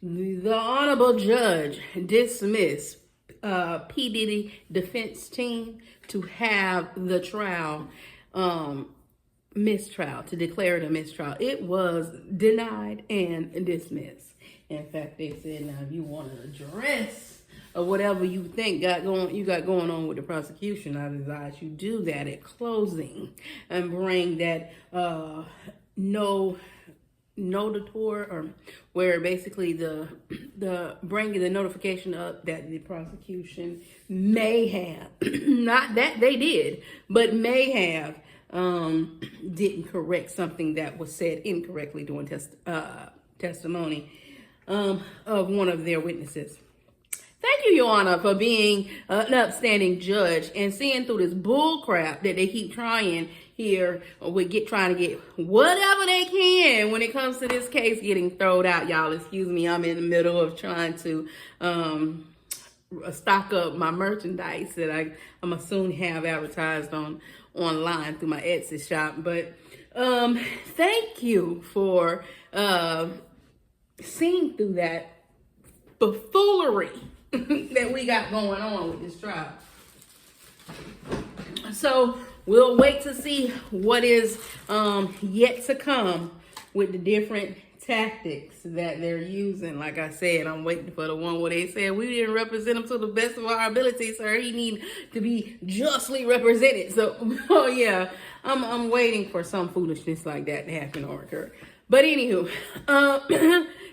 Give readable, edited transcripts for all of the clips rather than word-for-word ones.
The Honorable Judge dismissed p.diddy defense team to have the trial mistrial, to declare it a mistrial. It was denied and dismissed. In fact, they said, now if you want to address or whatever you think you got going on with the prosecution, I advise you do that at closing and bring that notator, or where basically the bringing the notification up that the prosecution may have not that they did, but may have didn't correct something that was said incorrectly during testimony of one of their witnesses. Thank you, Your Honor, for being an upstanding judge and seeing through this bull crap that they keep trying here with trying to get whatever they can when it comes to this case getting thrown out. Y'all, excuse me, I'm in the middle of trying to stock up my merchandise that I'm gonna soon have advertised online through my Etsy shop. But thank you for seeing through that buffoonery that we got going on with this trial. So we'll wait to see what is yet to come with the different tactics that they're using. Like I said, I'm waiting for the one where they said we didn't represent him to the best of our ability, sir. He need to be justly represented. So, oh yeah, I'm waiting for some foolishness like that to happen or occur. But anywho,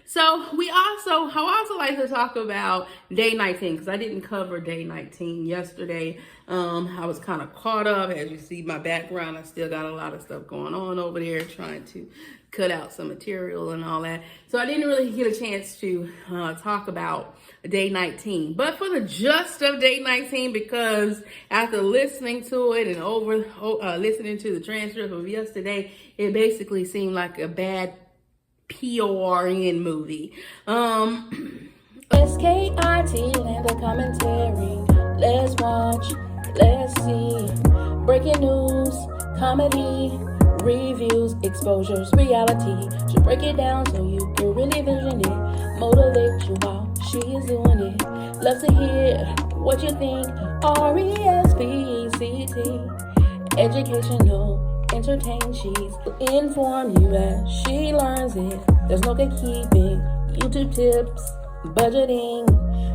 so I also like to talk about day 19, because I didn't cover day 19 yesterday. I was kind of caught up. As you see my background, I still got a lot of stuff going on over there, trying to cut out some material and all that. So I didn't really get a chance to talk about day 19. But for the gist of day 19, because after listening to it and listening to the transcript of yesterday, it basically seemed like a bad PORN movie. SkitLanta commentary. Let's watch, let's see. Breaking news, comedy, reviews, exposures, reality. She'll break it down so you can really vision it. Motivate you while she is doing it. Love to hear what you think. RESPECT. Educational, entertain. She's inform you as she learns it. There's no gatekeeping. YouTube tips, budgeting.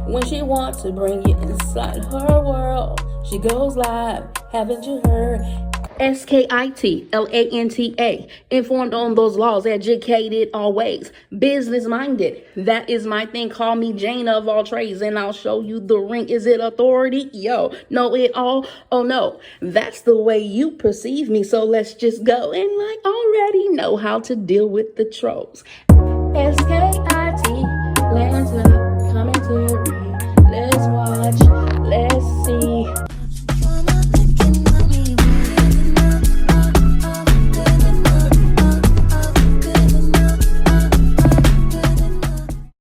When she wants to bring you inside her world, she goes live. Haven't you heard? SkitLanta, informed on those laws, educated always, business minded. That is my thing. Call me Jane of all trades, and I'll show you the ring. Is it authority? Yo, know it all? Oh no, that's the way you perceive me. So let's just go and already know how to deal with the trolls. SkitLanta commentary. Let's watch, let's see.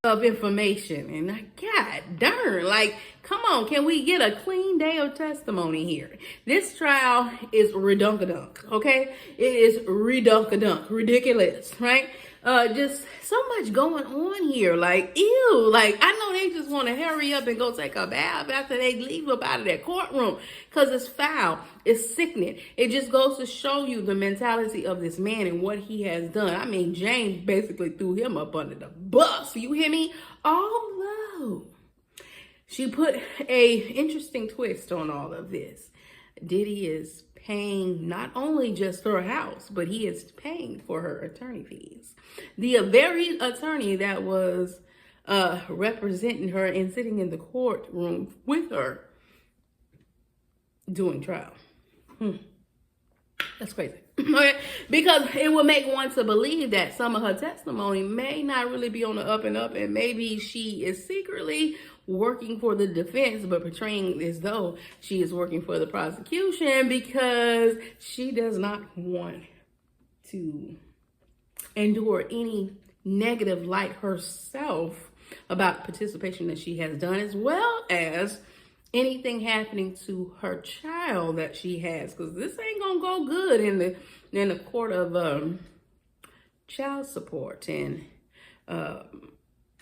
Of information, and god darn, come on, can we get a clean day of testimony here? This trial is redunkadunk, okay? It is redunkadunk, ridiculous, right? Just so much going on here, ew, I know they just want to hurry up and go take a bath after they leave up out of that courtroom, because it's foul, it's sickening. It just goes to show you the mentality of this man and what he has done. I mean, Jane basically threw him up under the bus, you hear me? Although she put a interesting twist on all of this. Diddy is paying not only just her house, but he is paying for her attorney fees. The very attorney that was representing her and sitting in the courtroom with her doing trial. That's crazy. Okay? Because it would make one to believe that some of her testimony may not really be on the up and up, and maybe she is secretly working for the defense, but portraying as though she is working for the prosecution because she does not want to endure any negative light herself about participation that she has done, as well as anything happening to her child that she has, because this ain't gonna go good in the court of child support and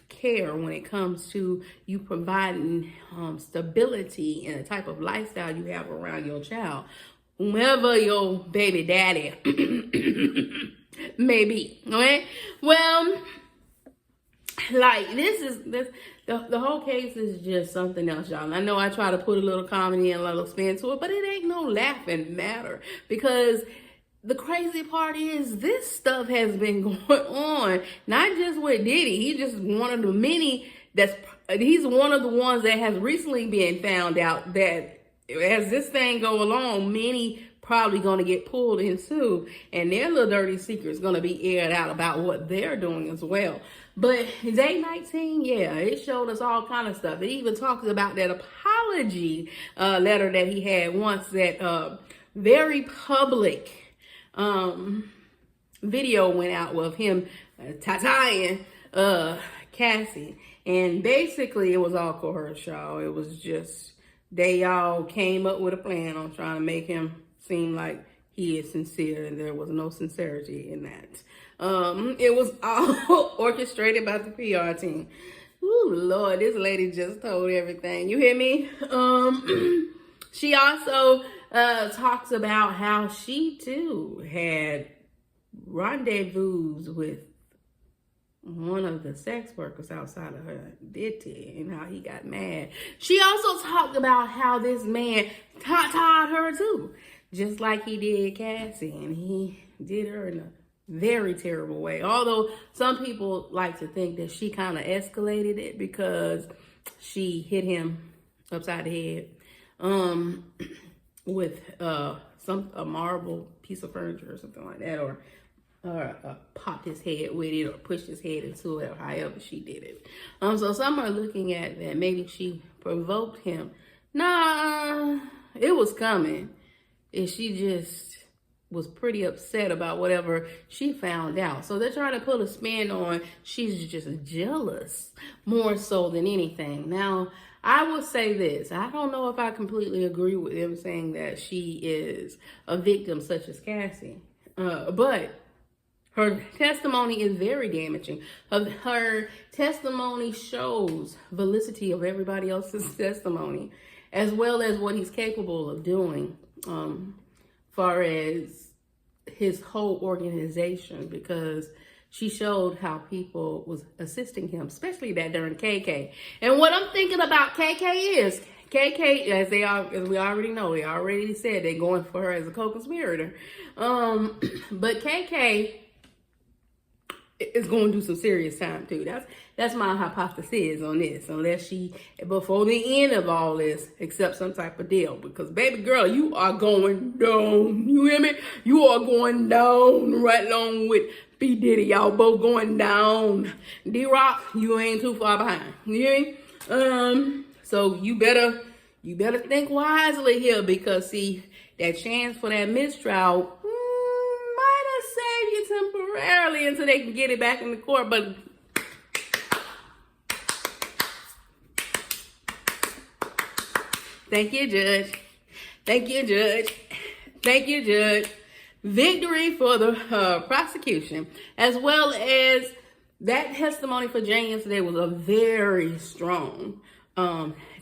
care when it comes to you providing stability and the type of lifestyle you have around your child, whomever your baby daddy may be. Okay, well, like the whole case is just something else, y'all. I know I try to put a little comedy and a little spin to it, but it ain't no laughing matter, because the crazy part is this stuff has been going on, not just with Diddy. He's just one of the many he's one of the ones that has recently been found out that as this thing go along, many probably going to get pulled and sued, and their little dirty secrets going to be aired out about what they're doing as well. But day 19, yeah, it showed us all kind of stuff. It even talks about that apology letter that he had once, that very public video went out with him tying Cassie, and basically it was all coerced, y'all. It was just they all came up with a plan on trying to make him seem like he is sincere, and there was no sincerity in that. It was all orchestrated by the PR team. Ooh, Lord, this lady just told everything. You hear me? She also talks about how she too had rendezvous with one of the sex workers outside of her Diddy, and how he got mad. She also talked about how this man tied her too, just like he did Cassie, and he did her in a very terrible way. Although some people like to think that she kind of escalated it because she hit him upside the head with a marble piece of furniture or something like that, or popped his head with it, or pushed his head into it, or however she did it. So some are looking at that maybe she provoked him. Nah, it was coming, and she just was pretty upset about whatever she found out. So they're trying to put a spin on she's just jealous more so than anything. Now, I will say this. I don't know if I completely agree with them saying that she is a victim such as Cassie. But her testimony is very damaging. Her testimony shows validity of everybody else's testimony, as well as what he's capable of doing, far as his whole organization, because she showed how people was assisting him, especially that during KK. And what I'm thinking about KK is, KK, as we already know, they already said they're going for her as a co-conspirator. But KK is going to do some serious time too. That's my hypothesis on this, unless she, before the end of all this, accepts some type of deal. Because baby girl, you are going down. You hear me? You are going down right along with p.diddy. Y'all both going down. D-Rock, you ain't too far behind. You hear me? So you better think wisely here, because see, that chance for that mistrial might have saved you temporarily until they can get it back in the court. But thank you, Judge. Thank you, Judge. Thank you, Judge. Victory for the prosecution, as well as that testimony for Jane yesterday was a very strong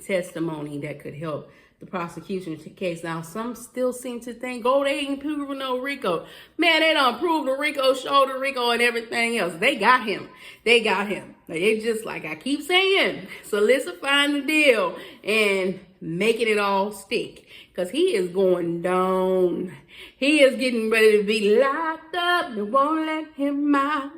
testimony that could help the prosecution case. Now, some still seem to think, oh, they ain't proven no Rico. Man, they don't prove the Rico, showed the Rico, and everything else. They got him. They got him. They just, like I keep saying, solidifying the deal and making it all stick. Because he is going down. He is getting ready to be locked up. They won't let him out.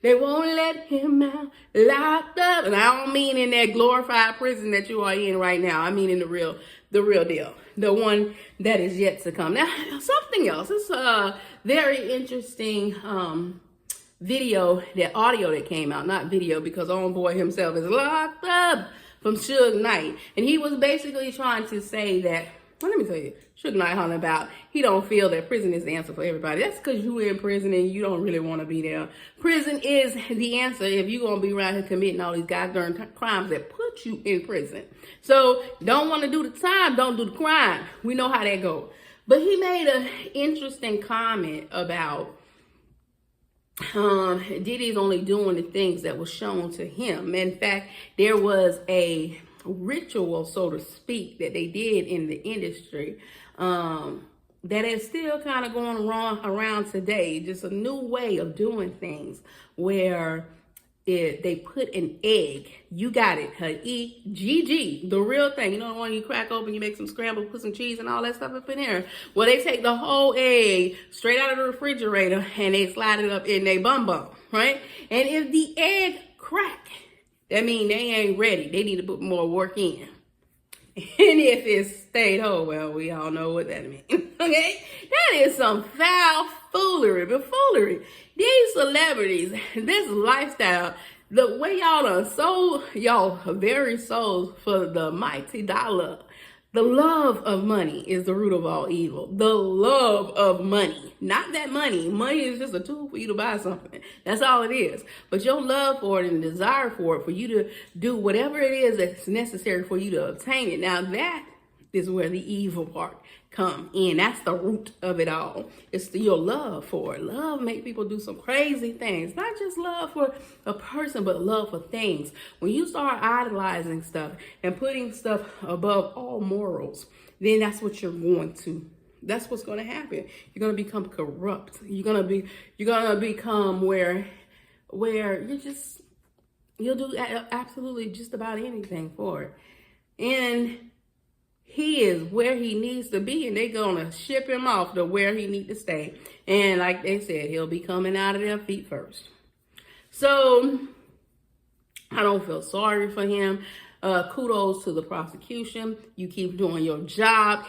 They won't let him out. Locked up. And I don't mean in that glorified prison that you are in right now. I mean in the real deal. The one that is yet to come. Now, something else. It's a very interesting audio that came out. Not video, because homeboy himself is locked up, from Suge Knight. And he was basically trying to say that, well, let me tell you, Suge Knight hollering about he don't feel that prison is the answer for everybody. That's because you in prison and you don't really want to be there. Prison is the answer if you're going to be around here committing all these goddamn crimes that put you in prison. So don't want to do the time, don't do the crime. We know how that goes. But he made an interesting comment about Diddy's only doing the things that was shown to him. In fact, there was a ritual, so to speak, that they did in the industry that is still kind of going around today. Just a new way of doing things where they put an egg. You got it, EGG, the real thing. You know the one you crack open, you make some scramble, put some cheese and all that stuff up in there. Well, they take the whole egg straight out of the refrigerator and they slide it up in their bum, right? And if the egg crack, that means they ain't ready. They need to put more work in. And if it stayed whole, well, we all know what that means. Okay? That is some foul foolery, buffoonery. These celebrities, this lifestyle, the way y'all done sold y'all very souls for the mighty dollar. The love of money is the root of all evil. The love of money. Not that money. Money is just a tool for you to buy something. That's all it is. But your love for it and desire for it, for you to do whatever it is that's necessary for you to obtain it. Now that is where the evil part come in. That's the root of it all. It's your love for it. Love make people do some crazy things. Not just love for a person, but love for things. When you start idolizing stuff and putting stuff above all morals, then that's what's going to happen. You're going to become corrupt. You're going to become where you'll do absolutely just about anything for it. And he is where he needs to be, and they're going to ship him off to where he needs to stay. And like they said, he'll be coming out of their feet first. So I don't feel sorry for him. Kudos to the prosecution. You keep doing your job.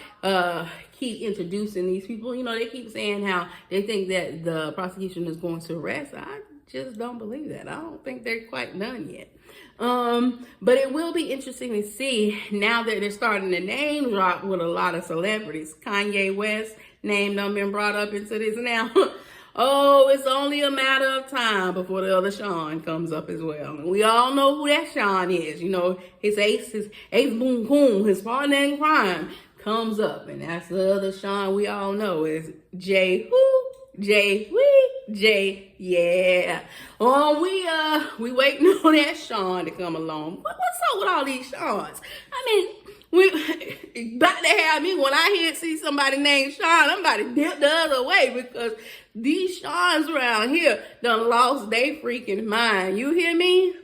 Keep introducing these people. You know, they keep saying how they think that the prosecution is going to arrest. I just don't believe that. I don't think they're quite done yet. But it will be interesting to see now that they're starting to name drop with a lot of celebrities. Kanye West name done been brought up into this now. Oh, it's only a matter of time before the other Sean comes up as well. And we all know who that Sean is. You know, his ace boom boom, his partner in crime comes up. And that's the other Sean we all know is Jay yeah. Oh, we waiting on that Sean to come along. What's up with all these Seans? I mean, we about to have me when I see somebody named Sean, I'm about to dip the other way because these Seans around here done lost their freaking mind. You hear me?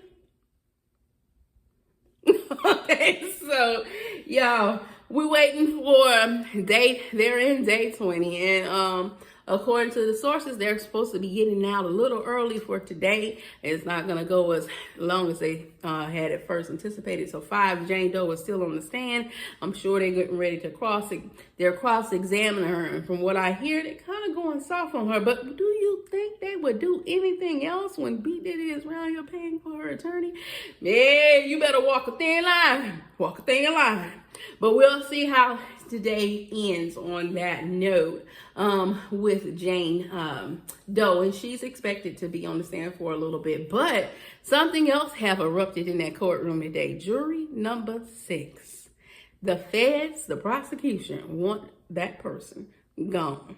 Okay, so y'all, we're waiting for they're in day 20 and according to the sources, they're supposed to be getting out a little early for today. It's not going to go as long as they had at first anticipated. So 5, Jane Doe is still on the stand. I'm sure they're getting ready to cross-examine her. And from what I hear, they're kind of going soft on her. But do you think they would do anything else when p.diddy is around here paying for her attorney? Yeah, you better walk a thin line. Walk a thin line. But we'll see how today ends on that note with Jane Doe, and she's expected to be on the stand for a little bit. But something else have erupted in that courtroom today. Jury number 6. The feds, the prosecution, want that person gone.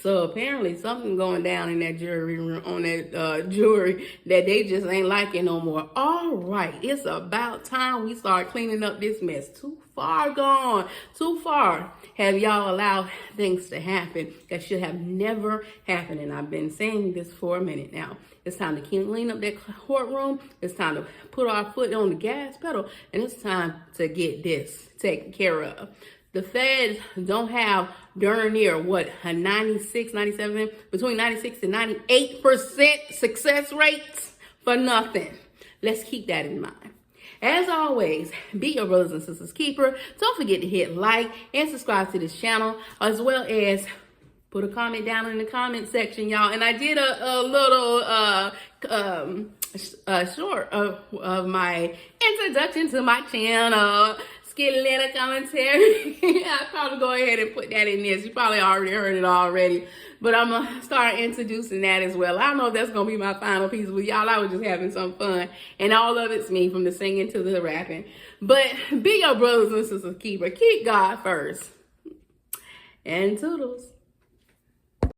So apparently something going down in that jury room, on that jury, that they just ain't liking no more. All right, it's about time we start cleaning up this mess. Too far gone, too far have y'all allowed things to happen that should have never happened. And I've been saying this for a minute now. It's time to clean up that courtroom. It's time to put our foot on the gas pedal, and it's time to get this taken care of. The feds don't have darn near, what, a 96, 97, between 96 and 98% success rates for nothing. Let's keep that in mind. As always, be your brothers and sisters keeper. Don't forget to hit like and subscribe to this channel, as well as put a comment down in the comment section, y'all. And I did a little short of my introduction to my channel. SkitLanta commentary. I'll probably go ahead and put that in this. You probably already heard it already. But I'm going to start introducing that as well. I don't know if that's going to be my final piece with y'all. I was just having some fun. And all of it's me, from the singing to the rapping. But be your brothers and sisters keeper. Keep God first. And toodles.